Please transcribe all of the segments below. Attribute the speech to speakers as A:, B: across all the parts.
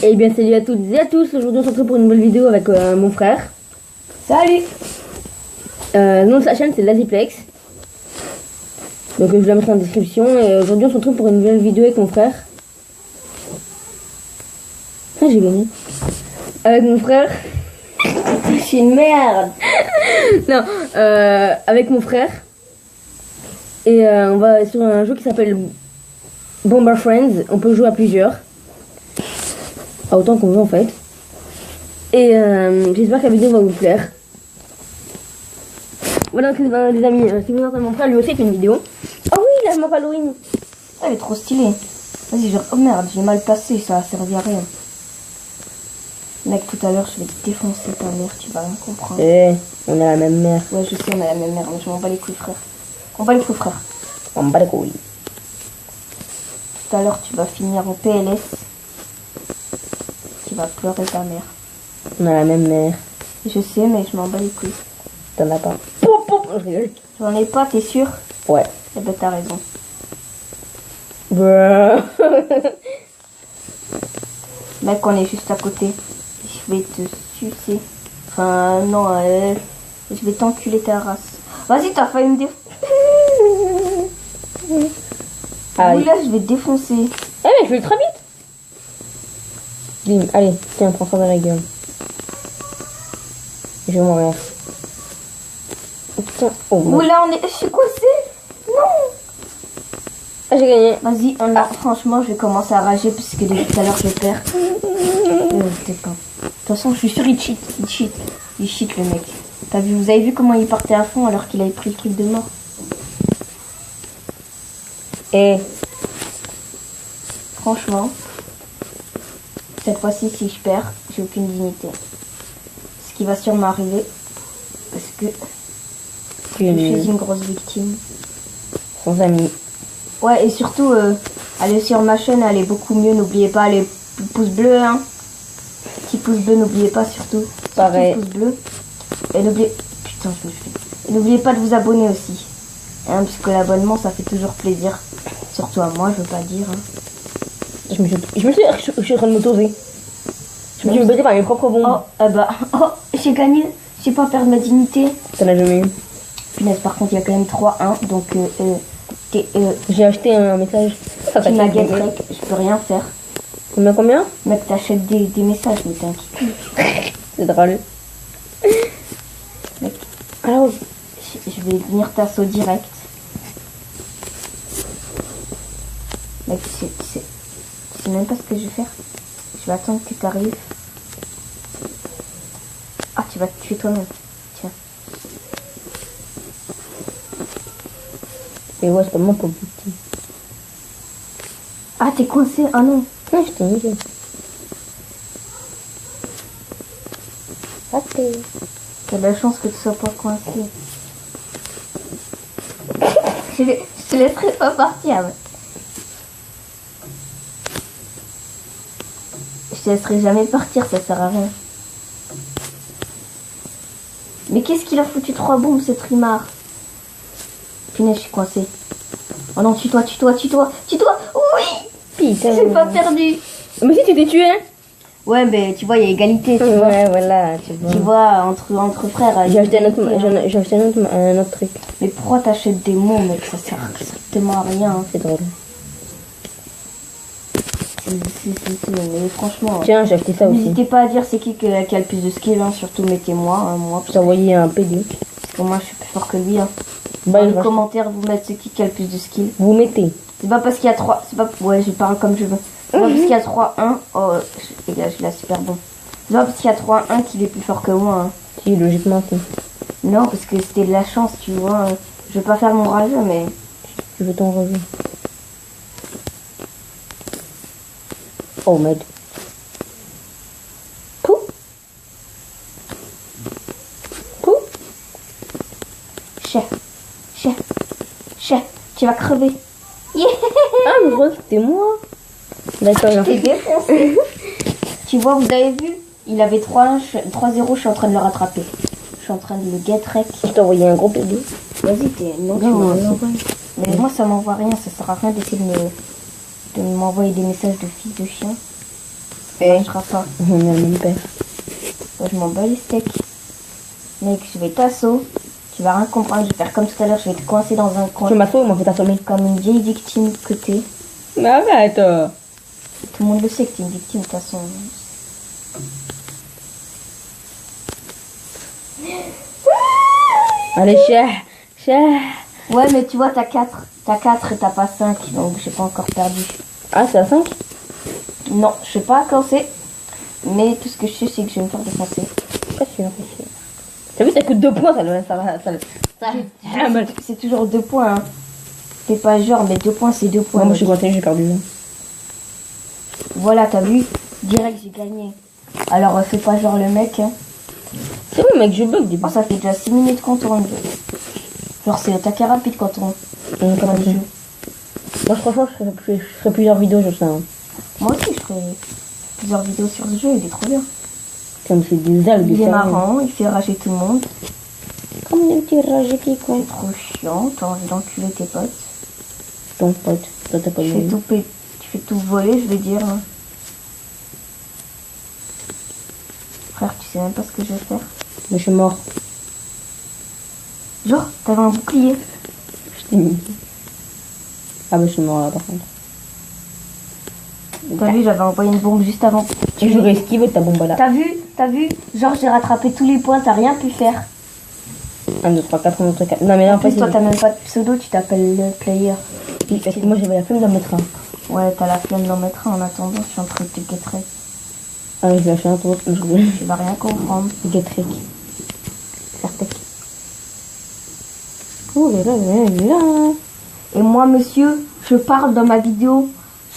A: Et bien salut à toutes et à tous, aujourd'hui on se retrouve pour une nouvelle vidéo avec mon frère.
B: Salut.
A: Le nom de sa chaîne c'est Laziplex. Donc je vous la mettrai en description. Et aujourd'hui on se retrouve pour une nouvelle vidéo avec mon frère. Ah j'ai gagné. Avec mon frère.
B: Je suis une merde.
A: Non, avec mon frère. Et on va sur un jeu qui s'appelle Bomber Friends. On peut jouer à plusieurs. Autant qu'on veut en fait. Et j'espère que la vidéo va vous plaire. Voilà donc les amis, si vous entendez mon frère, lui aussi fait une vidéo. Oh oui, là je m'en Halloween.
B: Ah, elle est trop stylée. Vas-y, oh merde, j'ai mal passé, ça a servi à rien. Mec, tout à l'heure, je vais te défoncer ta mère, tu vas rien comprendre.
A: Eh, on a la même mère.
B: Ouais, je sais, on a la même mère, mais je m'en bats les couilles, frère. On bat les couilles, frère.
A: On bat les couilles.
B: Tout à l'heure, tu vas finir au PLS. Tu vas pleurer ta mère.
A: On a la même mère.
B: Je sais, mais je m'en bats les couilles.
A: T'en as pas. Poup, poup, je rigole.
B: J'en ai pas, t'es sûr?
A: Ouais.
B: Eh ben, t'as raison.
A: Bruh.
B: Mec, on est juste à côté. Je vais te sucer. Enfin, non, je vais t'enculer ta race. Vas-y, t'as failli me défoncer.
A: Aïe.
B: Là, je vais te défoncer.
A: Eh mais je vais très vite. Bim, allez, tiens, prends ça dans la gueule. Je vais mourir. Oh putain, oh
B: Ouh là, on est... Je suis coincée. Non.
A: Ah, j'ai gagné.
B: Vas-y, on a... Franchement, je vais commencer à rager parce que depuis tout à l'heure, je perds. T'es con. De toute façon, je suis sûr, il cheat. Il cheat, le mec. T'as vu, vous avez vu comment il partait à fond alors qu'il avait pris le truc de mort?
A: Eh.
B: Franchement, cette fois-ci, si je perds, j'ai aucune dignité. Ce qui va sûrement arriver, parce que
A: Tu
B: je
A: es
B: suis une grosse victime.
A: sans amis.
B: Ouais, et surtout, allez sur ma chaîne, elle est beaucoup mieux. N'oubliez pas les pouces bleus, hein. Petit pouce bleu, n'oubliez pas surtout.
A: Pareil.
B: Pouce bleu. Et n'oubliez... Putain, je me fais... Et n'oubliez pas de vous abonner aussi. Hein, puisque l'abonnement, ça fait toujours plaisir. Surtout à moi, je veux pas dire. Hein.
A: Je suis en train de me sauver. Je me suis baisé par mes propres bombes.
B: Oh, oh, j'ai gagné. J'ai pas perdre ma dignité.
A: T'en as jamais eu.
B: Punaise, par contre, il y a quand même 3-1. Donc,
A: J'ai acheté un message. Ça
B: tu m'as
A: t'achète
B: gagné.
A: des-
B: Je peux rien faire.
A: Combien?
B: Mec, t'achètes des messages, mais t'es un petit.
A: C'est drôle.
B: Mec,
A: Alors,
B: je vais venir t'assaut direct. Mec, tu sais même pas ce que je vais faire. Je vais attendre que tu arrives. Ah, tu vas te tuer toi-même. Tiens.
A: et ouais, c'est pas mon pauvre petit.
B: Ah, t'es coincé. Ah non.
A: Ouais, je t'ai mis. Raté.
B: T'as de la chance que tu sois pas coincé. je te laisserai pas partir. Mais... Je te laisserai jamais partir, ça sert à rien. Mais qu'est-ce qu'il a foutu 3 bombes, ce trimard? Punaise, je suis coincée. Oh non, tue-toi. Oui.
A: Putain.
B: J'ai pas perdu.
A: Mais si tu t'es tué, hein?
B: Ouais, mais tu vois, il y a égalité, tu vois.
A: Ouais, voilà, tu vois.
B: Tu vois, entre frères.
A: J'ai acheté,
B: égalité, hein.
A: j'ai acheté un autre truc.
B: Mais pourquoi t'achètes des mots, mec? Ça sert strictement à rien. Hein.
A: C'est drôle.
B: Si, mais franchement.
A: Tiens, j'ai acheté ça aussi.
B: N'hésitez pas à dire c'est qui a le plus de skill, hein. Surtout mettez-moi, hein, moi.
A: Je t'ai envoyé un PD.
B: Parce que moi, je suis plus fort que lui. Hein.
A: Bah,
B: Dans
A: je
B: les
A: vais-
B: commentaires, vous mettez c'est qui a le plus de skill.
A: Vous mettez.
B: C'est pas parce qu'il y a 3. C'est pas. Ouais, je parle comme je veux. C'est pas parce qu'il y a 3-1. Oh, les gars, je suis là super bon. C'est pas parce qu'il y a 3-1 qu'il est plus fort que moi. Hein.
A: Si, logiquement, si.
B: Non, parce que c'était de la chance, tu vois. Je vais pas faire mon rageux, mais.
A: Je veux ton revue. Oh, merde. Pou. Pou.
B: Chef, tu vas crever. Yeah.
A: Ah, mais gros, c'était moi. D'accord,
B: T'es défoncé. Tu vois, vous avez vu? Il avait 3-0, je suis en train de le rattraper. Je suis en train de le get rec.
A: je t'ai envoyé un gros PD.
B: Vas-y, non, tu
A: Non,
B: m'as
A: non.
B: envoyé. Mais moi, ça m'envoie rien. Ça sert à rien d'essayer de m'envoyer des messages de fils de chien. Ça marchera pas.
A: On a le même père.
B: Moi, je m'en bats les steaks. Mec, je vais t'assaut. Tu vas rien comprendre. Je vais faire comme tout à l'heure. Je vais te coincer dans un coin.
A: Tu m'assois ou m'en fais t'assommer?
B: Comme une vieille victime que t'es.
A: Mais arrête.
B: Tout le monde le sait que t'es une victime de toute façon.
A: Allez, cher.
B: Ouais, mais tu vois, t'as 4. T'as 4 et t'as pas 5. Donc, j'ai pas encore perdu.
A: Ah, c'est à 5?
B: Non, je sais pas quand c'est. Mais tout ce que je sais, c'est que je vais me faire défoncer.
A: Pourquoi tu l'as fait? T'as vu, t'as que 2 points, ça.
B: C'est toujours 2 points. Hein. Fais pas genre, mais 2 points, c'est 2 points.
A: Ouais, moi, je suis coincé, j'ai perdu.
B: Voilà, t'as vu? Direct, j'ai gagné. Alors, fais pas genre le mec. Hein.
A: C'est bon, mec, je bug du coup.
B: Oh, ça fait déjà 6 minutes qu'on tourne. Genre, c'est attaqué rapide quand on
A: Pas
B: tourne le
A: compris.
B: jeu.
A: Moi, franchement, je ferai plusieurs vidéos sur ça. Hein.
B: Moi aussi, je ferai plusieurs vidéos sur ce jeu. Il est trop bien.
A: Comme c'est des algues.
B: Il est marrant, il fait rager tout le monde.
A: Comme des petits ragés qui quoi.
B: C'est trop chiant, t'as envie d'enculer tes potes.
A: Ton pote, toi t'as pas
B: Tu
A: de
B: fais tout voler, je veux dire. Hein. Frère, tu sais même pas ce que je vais faire.
A: Mais je suis mort.
B: Genre, t'avais un bouclier.
A: Je t'ai mis. Ah bah je suis mort là par contre.
B: T'as vu, j'avais envoyé une bombe juste avant.
A: Et j'aurais esquivé ta bombe là.
B: T'as vu Genre, j'ai rattrapé tous les points, t'as rien pu faire.
A: 1, 2, 3, 4, 1, 2, 3, 4. Non mais là
B: En
A: en fait.
B: plus, toi, t'as même pas de pseudo, tu t'appelles le player.
A: Oui, parce que moi j'avais la flemme d'en mettre un.
B: Ouais, t'as la flemme d'en mettre un en attendant, je suis en train de te get-rec.
A: Ah oui, je vais acheter un tour. Je
B: Tu vas rien comprendre.
A: get trick. Faire tech. Oh là là là là.
B: Et moi, monsieur, je parle dans ma vidéo.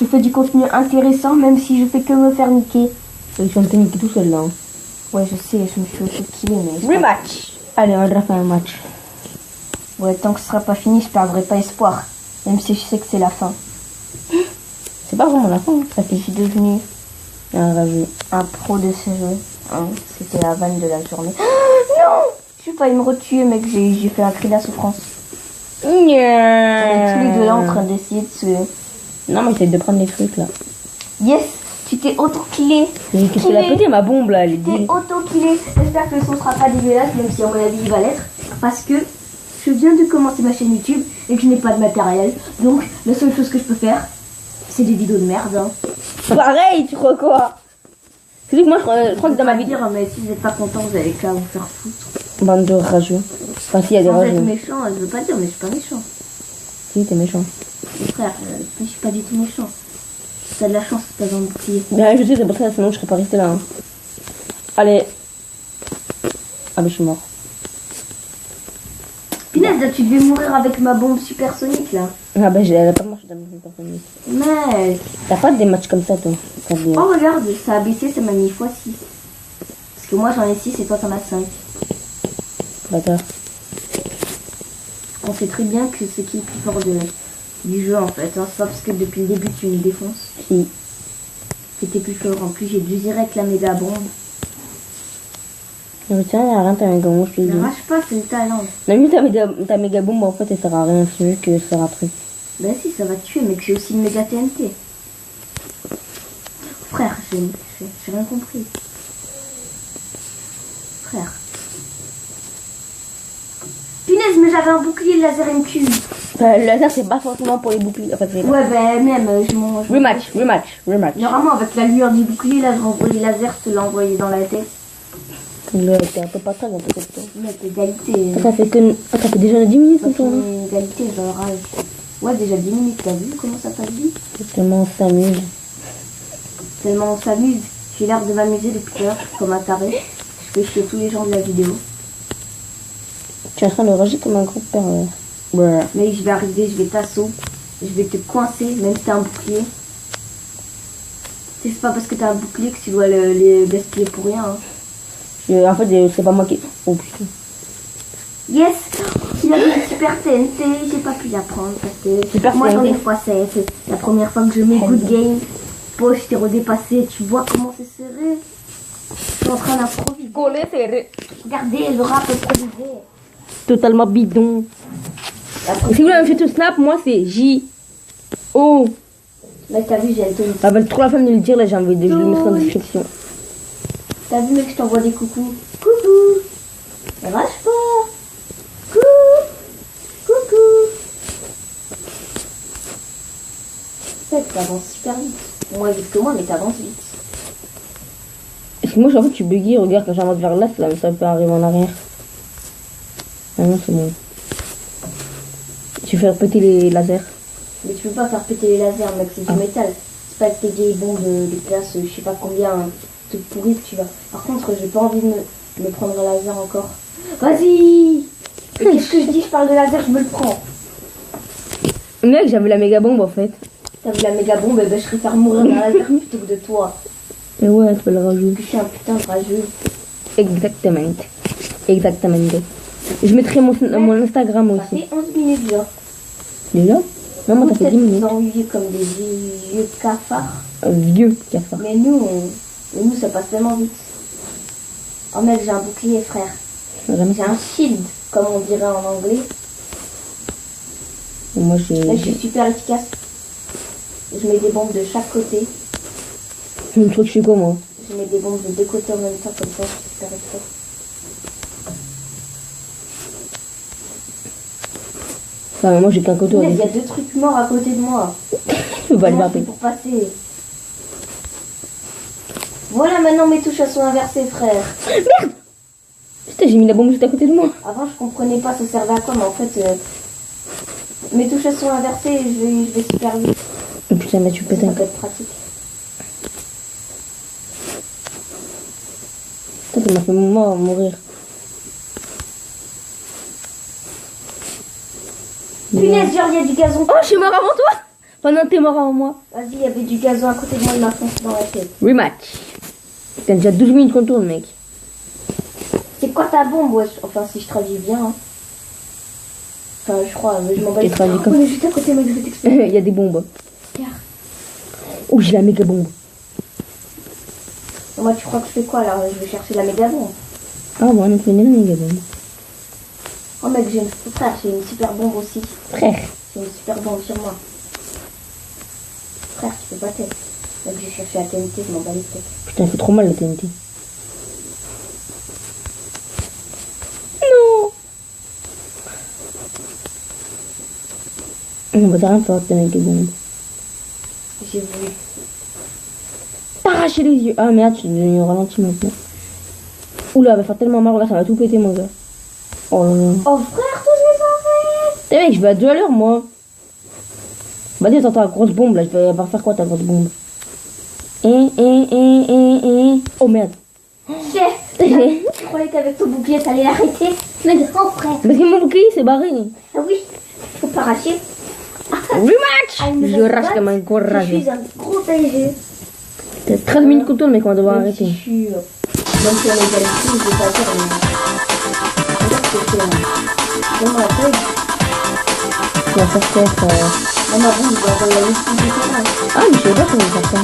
B: Je fais du contenu intéressant, même si je fais que me faire niquer.
A: Je suis en train de niquer tout seul là. Hein.
B: Ouais, je sais, je me suis auto-killé, mais...
A: Rematch. Allez, on va faire un match.
B: Ouais, tant que ce sera pas fini, je perdrai pas espoir. Même si je sais que c'est la fin.
A: C'est pas vraiment la fin. Hein. Ça
B: Je
A: fait
B: suis devenue
A: rageux.
B: un pro de ce jeu. Hein, c'était la vanne de la journée. Non! J'ai failli me retuer, mec. J'ai fait un cri de la souffrance. On est tous les deux là en train d'essayer de se...
A: Non, mais j'essaie de prendre les trucs là.
B: Yes! Tu t'es auto-killé.
A: Qu'est-ce qu'elle a pété ma bombe là? Elle est
B: T'es
A: dit.
B: auto-killé. J'espère que le son sera pas dégueulasse, même si à mon avis il va l'être. Parce que je viens de commencer ma chaîne YouTube et que je n'ai pas de matériel. Donc la seule chose que je peux faire, c'est des vidéos de merde. Hein.
A: Pareil, tu crois quoi? C'est que moi je crois que dans ma vidéo.
B: dire, mais si vous n'êtes pas content, vous avez qu'à vous faire foutre.
A: Bande de rageux. Enfin, s'il y a des
B: Sans être
A: rageux.
B: méchant, je veux pas dire, mais je suis pas méchant.
A: Si, t'es méchant.
B: Frère, je suis pas du tout méchant. T'as de la chance que t'as un bouclier.
A: Mais je sais, c'est pour ça, sinon je serais pas resté là. Hein. Allez. Ah, mais je suis mort.
B: Punaise, là, tu devais mourir avec ma bombe supersonique là.
A: Ah, bah, elle a pas marché dans mon personne.
B: Mec.
A: T'as pas des matchs comme ça, toi? T'as des...
B: Oh, regarde, ça a baissé, ça m'a mis x6. Parce que moi j'en ai 6 et toi t'en as 5.
A: Bâtard.
B: On sait très bien que c'est qui est le plus fort du jeu en fait. Hein. C'est pas parce que depuis le début tu me défonces.
A: Si.
B: C'était plus fort. En plus j'ai dû direct la méga bombe.
A: Non, mais tiens, y'a rien, t'as un méga bombe, je te dis.
B: Ne rage pas, c'est le talent.
A: Non, mais ta méga bombe, en fait, elle sert à rien, c'est juste que ça sert à truc.
B: Bah si, ça va te tuer, mec. J'ai aussi une méga TNT. Frère, j'ai rien compris. Frère. Punaise, mais j'avais un bouclier laser MQ.
A: Le laser, c'est pas forcément pour les boucliers. En fait, c'est...
B: Ouais, bah même, je m'en...
A: Rematch.
B: Normalement, avec la lueur du bouclier, là, je renvoie les lasers, je te l'ai envoyé dans la tête.
A: Là, t'es un peu pas très, un peu comme ça.
B: Mec, égalité.
A: Ça fait que... Ah, ça fait déjà 10 minutes qu'on tourne.
B: Égalité, genre rage. Ouais, déjà 10 minutes, t'as vu comment ça passe vite?
A: Tellement on s'amuse.
B: Tellement on s'amuse. J'ai l'air de m'amuser depuis tout à l'heure, comme un taré. Je fais chier tous les gens de la vidéo.
A: Tu es en train de rager comme un gros pervers. Ouais.
B: Mais je vais arriver, je vais t'assaut. Je vais te coincer, même si t'as un bouclier. C'est pas parce que t'as un bouclier que tu dois les gaspiller pour rien. Hein.
A: En fait, c'est pas moi qui... Oh putain.
B: Yes! Il avait une super TNT, j'ai pas pu la prendre parce que
A: Super
B: moi j'en ai
A: TNT.
B: x7. La première fois que je mets good game, bon, je t'ai redépassé, tu vois comment c'est serré. Je suis en train d'improviser.
A: Collé serré.
B: Regardez, le rap improvisé.
A: Totalement bidon. Si vous voulez me faire tout snap, moi c'est J-O.
B: Mec, t'as vu, j'ai le ton.
A: Ça va trop la femme de le dire, là, j'ai envie de je le mettrai en description.
B: T'as vu, mec, je t'envoie des coucous. Coucou. Rage pas. Coucou. Mec, t'avances super vite. Moins vite que moi, mais t'avances vite.
A: Parce que moi, j'avoue que tu bugues, regarde, quand j'avance vers là, ça peut arriver en arrière. Ah non, c'est bon. Tu fais péter les lasers.
B: Mais tu peux pas faire péter les lasers, mec, c'est du métal. C'est pas tes vieilles bombes de classe, je sais pas combien, tout pourri que tu vas. Par contre, j'ai pas envie de me prendre un laser encore. Vas-y. Qu'est-ce que je dis? Je parle de laser, je me le prends.
A: Mec, j'avais la méga bombe en fait.
B: T'as vu la méga bombe, ben, je préfère mourir d'un laser plutôt que de toi.
A: Mais ouais, tu peux le rajouter.
B: Je suis un putain de rageux.
A: Exactement. Je mettrai mon Instagram
B: Ça
A: aussi.
B: fait 11 minutes déjà.
A: Déjà? Non, moi, t'as fait 10 minutes.
B: Vous ennuyez comme des vieux cafards.
A: Vieux cafard.
B: Mais nous, ça passe tellement vite. Oh mec, j'ai un bouclier, frère.
A: Vraiment.
B: J'ai un shield, comme on dirait en anglais.
A: Moi,
B: Là, je suis super efficace. Je mets des bombes de chaque côté.
A: Je me trouve que je suis quoi, moi?
B: Je mets des bombes de deux côtés en même temps, comme ça, je suis super efficace.
A: Non, mais moi, j'ai qu'un côté.
B: Il y a deux trucs morts à côté de moi.
A: Je peux pas le
B: Comment
A: faire.
B: je fais pour passer? Voilà, maintenant mes touches elles sont inversées, frère.
A: Merde! Putain, j'ai mis la bombe juste à côté de moi.
B: Avant, je comprenais pas ça servait à quoi, mais en fait, mes touches elles sont inversées et je vais super vite.
A: Oh, putain, mais tu pètes
B: Ça
A: un
B: peut être pratique.
A: Putain, ça m'a fait mourir.
B: Punaise, genre, il y a du gazon.
A: Oh, je suis mort avant toi! Pendant que t'es mort avant moi.
B: Vas-y, il y avait du gazon à côté de moi, il m'a foncé dans la tête.
A: Rematch. Putain, déjà 12 minutes qu'on tourne, mec.
B: C'est quoi ta bombe, wesh? Enfin, si je traduis bien. Hein. Enfin, je crois, mais je m'en bats les
A: J'ai traduit
B: couilles.
A: comme-
B: On est juste à côté, mec, je vais t'expliquer.
A: Il y a des bombes.
B: Regarde.
A: Oh, j'ai la méga bombe.
B: Moi, tu crois que je fais quoi, là? Je vais chercher la méga bombe.
A: Ah, bon, on a fait une méga bombe.
B: Oh, mec, frère, j'ai une super bombe aussi.
A: Frère.
B: J'ai une super bombe sur moi. Frère, tu fais pas tête. Donc, j'ai cherché la TNT, je m'en bats les têtes.
A: Putain, il fait trop mal la TNT. Non. On va rien faire avec des bombes.
B: J'ai voulu.
A: T'arracher les yeux. Ah merde, je suis devenu ralenti maintenant. Oula, elle va faire tellement mal, regarde, ça va tout péter, mon gars. Oh là là.
B: Oh, frère, tout je l'ai pas fait.
A: Eh mec, je vais à 2 à l'heure, moi. Vas-y, attends ta grosse bombe, là. Elle va faire quoi, ta grosse bombe? Oh merde.
B: Chef, tu croyais qu'avec ton bouclier, t'allais l'arrêter? Mais non, frère.
A: Parce que mon bouclier s'est barré.
B: Ah oui, faut pas arracher.
A: Rematch. Je rage comme un gros
B: Je
A: rageux.
B: suis un gros TG.
A: T'as 13 minutes qu'on tourne, mec, on va devoir arrêter.
B: Même si on est égalité, je vais pas dire, mais... Regarde ce que je fais, là. Donne-moi la feuille.
A: Tu vas faire quoi, frère?
B: Non, ma bombe, je vais envoyer la liste du terrain.
A: Ah, mais je sais pas comment faire ça.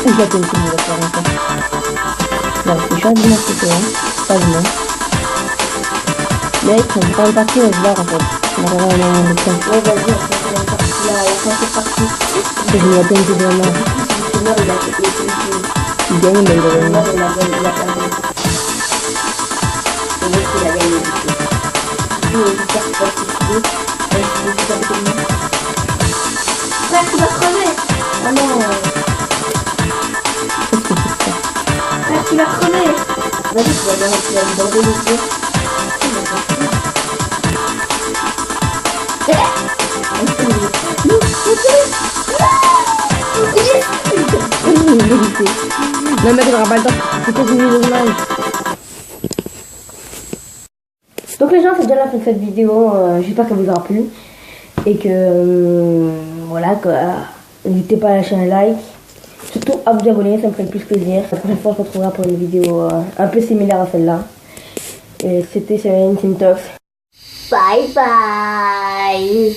A: Où j'ai la TNT, on va faire encore. Non, c'est chaud de mon côté, hein. Pas de moi. Mec, on peut pas le partir, on se barre, en fait. On va avoir un moment de temps.
B: Ouais, vas-y, on fait une partie là, la fin c'est parti.
A: J'ai mis la TNT de la main.
B: Si tu meurs, il a fait
A: Il gagne, mais il a
B: il
A: gagné.
B: meurt, il a gagné, il a perdu. C'est lui qui a gagné, du coup. J'espère que tu vas suicider. Je suis juste à côté de moi. Frère, tu vas crever. Oh non.
A: Qu'est-ce que c'est que ça?
B: Frère, tu vas crever. Vas-y, tu vas me border les yeux.
A: Non mec, on aura pas le temps. C'est continue le live. Donc les gens, c'est déjà la fin de cette vidéo. J'espère qu'elle vous aura plu. Et que voilà quoi. N'hésitez pas à lâcher un like. Surtout à vous abonner, ça me ferait le plus plaisir. La prochaine fois, on se retrouvera pour une vidéo un peu similaire à celle-là. Et c'était Seven Team Talks.
B: Bye bye.